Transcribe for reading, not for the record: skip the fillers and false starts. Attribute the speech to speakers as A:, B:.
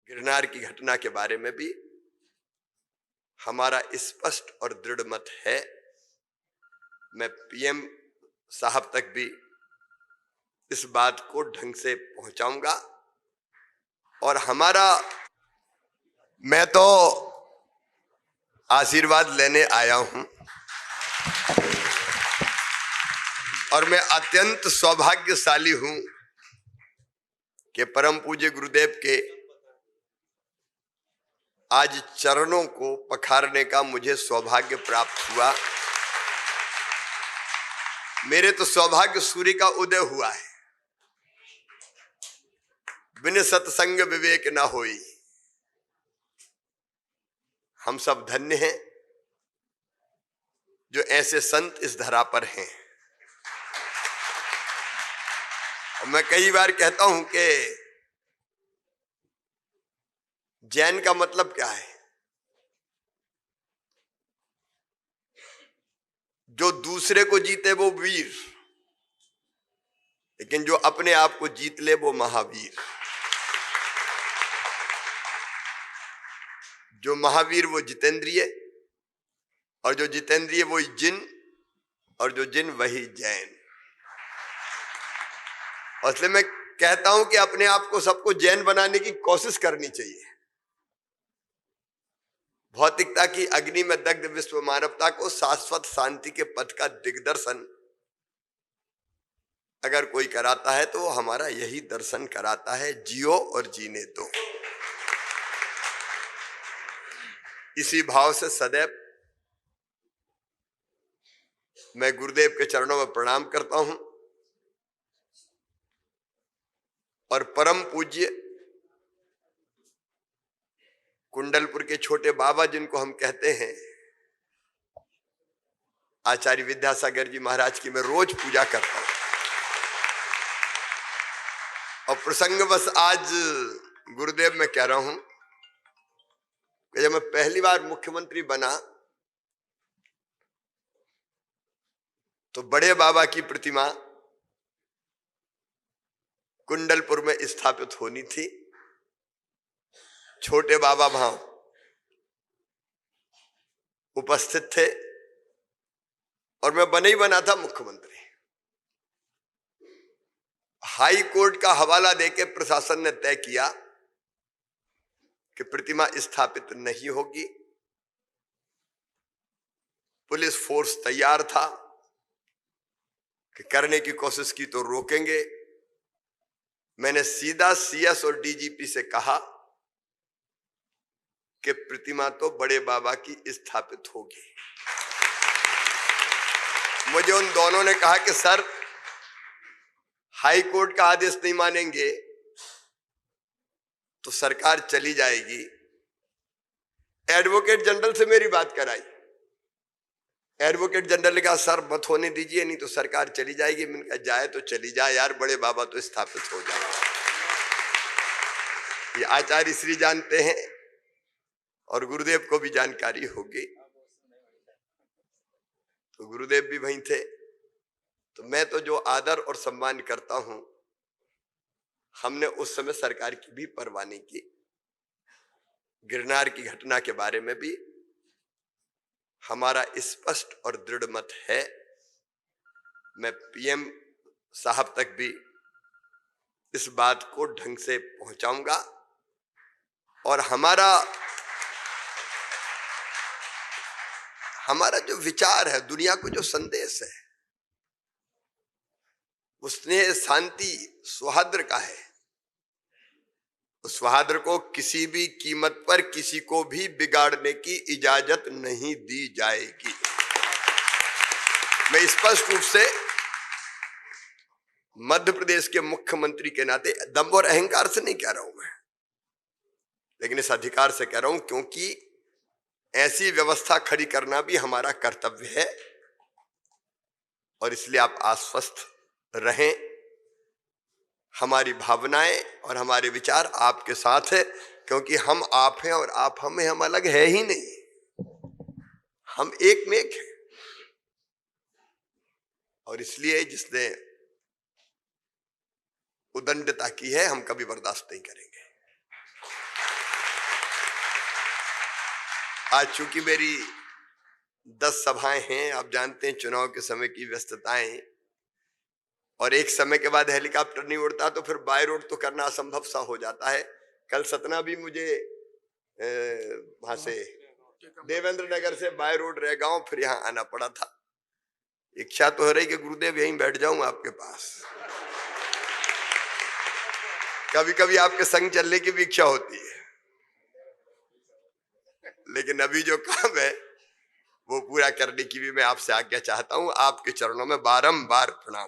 A: गिरनार की घटना के बारे में भी हमारा स्पष्ट और दृढ़ मत है। मैं पीएम साहब तक भी इस बात को ढंग से पहुंचाऊंगा और मैं तो आशीर्वाद लेने आया हूं और मैं अत्यंत सौभाग्यशाली हूं कि परम पूज्य गुरुदेव के आज चरणों को पखारने का मुझे सौभाग्य प्राप्त हुआ। मेरे तो सौभाग्य सूर्य का उदय हुआ है। बिन सत्संग विवेक न होई। हम सब धन्य हैं जो ऐसे संत इस धरा पर हैं। और मैं कई बार कहता हूं कि जैन का मतलब क्या है? जो दूसरे को जीते वो वीर, लेकिन जो अपने आप को जीत ले वो महावीर। जो महावीर वो जितेंद्रिय और जो जितेंद्रिय वो जिन और जो जिन वही जैन। और इसलिए मैं कहता हूं कि अपने आप को सबको जैन बनाने की कोशिश करनी चाहिए। भौतिकता की अग्नि में दग्ध विश्व मानवता को शाश्वत शांति के पथ का दिग्दर्शन अगर कोई कराता है तो हमारा यही दर्शन कराता है, जियो और जीने दो। इसी भाव से सदैव मैं गुरुदेव के चरणों में प्रणाम करता हूं और परम पूज्य कुंडलपुर के छोटे बाबा जिनको हम कहते हैं आचार्य विद्यासागर जी महाराज की मैं रोज पूजा करता हूं। और प्रसंगवश आज गुरुदेव मैं कह रहा हूं कि जब मैं पहली बार मुख्यमंत्री बना तो बड़े बाबा की प्रतिमा कुंडलपुर में स्थापित होनी थी। छोटे बाबा वहां उपस्थित थे और मैं बने ही बना था मुख्यमंत्री। हाई कोर्ट का हवाला देकर प्रशासन ने तय किया कि प्रतिमा स्थापित नहीं होगी। पुलिस फोर्स तैयार था कि करने की कोशिश की तो रोकेंगे। मैंने सीधा सीएस और डीजीपी से कहा कि प्रतिमा तो बड़े बाबा की स्थापित होगी। मुझे उन दोनों ने कहा कि सर हाई कोर्ट का आदेश नहीं मानेंगे तो सरकार चली जाएगी। एडवोकेट जनरल से मेरी बात कराई। एडवोकेट जनरल ने कहा सर मत होने दीजिए, नहीं तो सरकार चली जाएगी। मैंने कहा जाए तो चली जाए यार, बड़े बाबा तो स्थापित हो जाएंगे। ये आचार्य श्री जानते हैं और गुरुदेव को भी जानकारी होगी। तो गुरुदेव भी वहीं थे। तो मैं तो जो आदर और सम्मान करता हूं, हमने उस समय सरकार की भी परवाह नहीं की। गिरनार की घटना के बारे में भी हमारा स्पष्ट और दृढ़ मत है। मैं पीएम साहब तक भी इस बात को ढंग से पहुंचाऊंगा और हमारा जो विचार है, दुनिया को जो संदेश है, वो स्नेह शांति सौहार्द का है। उस सौहार्द को किसी भी कीमत पर किसी को भी बिगाड़ने की इजाजत नहीं दी जाएगी। मैं स्पष्ट रूप से मध्य प्रदेश के मुख्यमंत्री के नाते दंभ और अहंकार से नहीं कह रहा हूं मैं, लेकिन इस अधिकार से कह रहा हूं क्योंकि ऐसी व्यवस्था खड़ी करना भी हमारा कर्तव्य है। और इसलिए आप आश्वस्त रहें, हमारी भावनाएं और हमारे विचार आपके साथ है, क्योंकि हम आप हैं और आप हम हैं। हम अलग है ही नहीं, हम एक में एक हैं। और इसलिए जिसने उदंडता की है हम कभी बर्दाश्त नहीं करेंगे। आज चूंकि मेरी 10 सभाएं हैं, आप जानते हैं चुनाव के समय की व्यस्तताएं, और एक समय के बाद हेलीकॉप्टर नहीं उड़ता तो फिर बाय रोड तो करना असंभव सा हो जाता है। कल सतना भी मुझे वहां से देवेंद्र नगर से बाय रोड रह गांव फिर यहाँ आना पड़ा था। इच्छा तो हो रही कि गुरुदेव यहीं बैठ जाऊं आपके पास, कभी कभी आपके संग चलने की भी इच्छा होती है, लेकिन अभी जो काम है वो पूरा करने की भी मैं आपसे आज्ञा चाहता हूं। आपके चरणों में बारंबार प्रणाम।